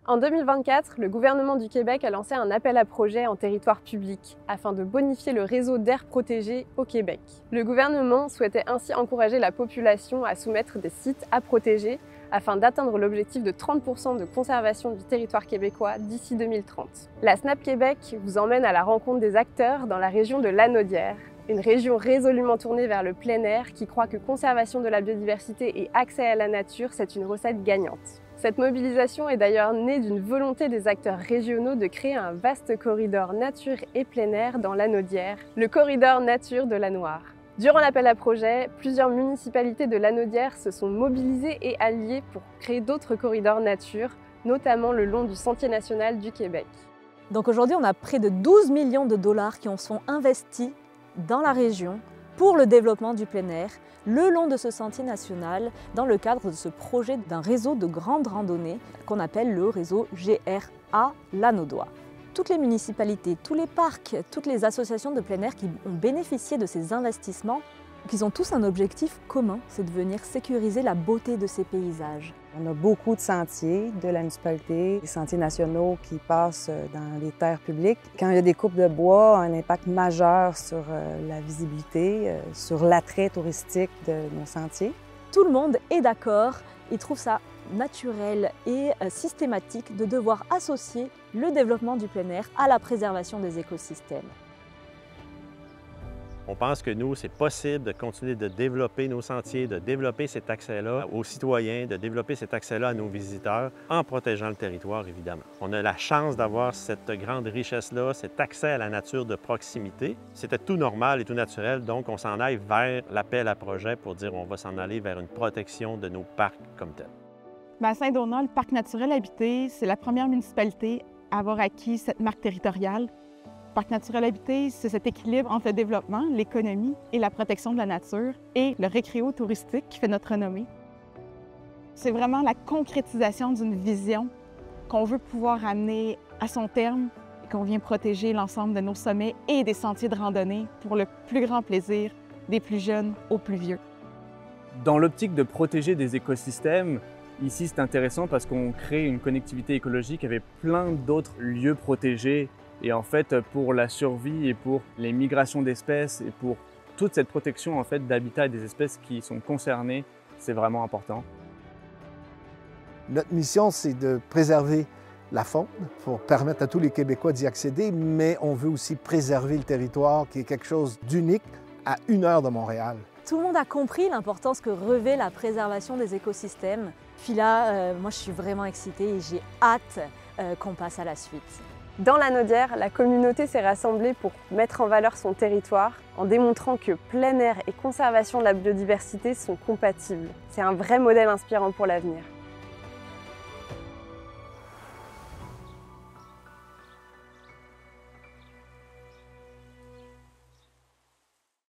En 2024, le gouvernement du Québec a lancé un appel à projets en territoire public afin de bonifier le réseau d'aires protégées au Québec. Le gouvernement souhaitait ainsi encourager la population à soumettre des sites à protéger afin d'atteindre l'objectif de 30% de conservation du territoire québécois d'ici 2030. La SNAP Québec vous emmène à la rencontre des acteurs dans la région de Lanaudière, une région résolument tournée vers le plein air qui croit que conservation de la biodiversité et accès à la nature, c'est une recette gagnante. Cette mobilisation est d'ailleurs née d'une volonté des acteurs régionaux de créer un vaste corridor nature et plein air dans Lanaudière, le corridor nature de Lanoire. Durant l'appel à projet, plusieurs municipalités de Lanaudière se sont mobilisées et alliées pour créer d'autres corridors nature, notamment le long du Sentier national du Québec. Donc aujourd'hui, on a près de 12 millions de dollars qui en sont investis dans la région pour le développement du plein air, le long de ce sentier national, dans le cadre de ce projet d'un réseau de grandes randonnées qu'on appelle le réseau GRA Lanaudois. Toutes les municipalités, tous les parcs, toutes les associations de plein air qui ont bénéficié de ces investissements, qu'ils ont tous un objectif commun, c'est de venir sécuriser la beauté de ces paysages. On a beaucoup de sentiers de la municipalité, des sentiers nationaux qui passent dans les terres publiques. Quand il y a des coupes de bois, un impact majeur sur la visibilité, sur l'attrait touristique de nos sentiers. Tout le monde est d'accord et trouve ça naturel et systématique de devoir associer le développement du plein air à la préservation des écosystèmes. On pense que nous, c'est possible de continuer de développer nos sentiers, de développer cet accès-là aux citoyens, de développer cet accès-là à nos visiteurs, en protégeant le territoire, évidemment. On a la chance d'avoir cette grande richesse-là, cet accès à la nature de proximité. C'était tout normal et tout naturel, donc on s'en aille vers l'appel à projet pour dire on va s'en aller vers une protection de nos parcs comme tels. À Saint-Donat, le parc naturel habité, c'est la première municipalité à avoir acquis cette marque territoriale. Le parc naturel habité, c'est cet équilibre entre le développement, l'économie et la protection de la nature et le récréo touristique qui fait notre renommée. C'est vraiment la concrétisation d'une vision qu'on veut pouvoir amener à son terme et qu'on vient protéger l'ensemble de nos sommets et des sentiers de randonnée pour le plus grand plaisir des plus jeunes aux plus vieux. Dans l'optique de protéger des écosystèmes, ici c'est intéressant parce qu'on crée une connectivité écologique avec plein d'autres lieux protégés. Et en fait, pour la survie et pour les migrations d'espèces et pour toute cette protection en fait, d'habitat et des espèces qui sont concernées, c'est vraiment important. Notre mission, c'est de préserver la faune pour permettre à tous les Québécois d'y accéder, mais on veut aussi préserver le territoire qui est quelque chose d'unique à 1 heure de Montréal. Tout le monde a compris l'importance que revêt la préservation des écosystèmes. Puis là, moi je suis vraiment excitée et j'ai hâte qu'on passe à la suite. Dans Lanaudière, la communauté s'est rassemblée pour mettre en valeur son territoire en démontrant que plein air et conservation de la biodiversité sont compatibles. C'est un vrai modèle inspirant pour l'avenir.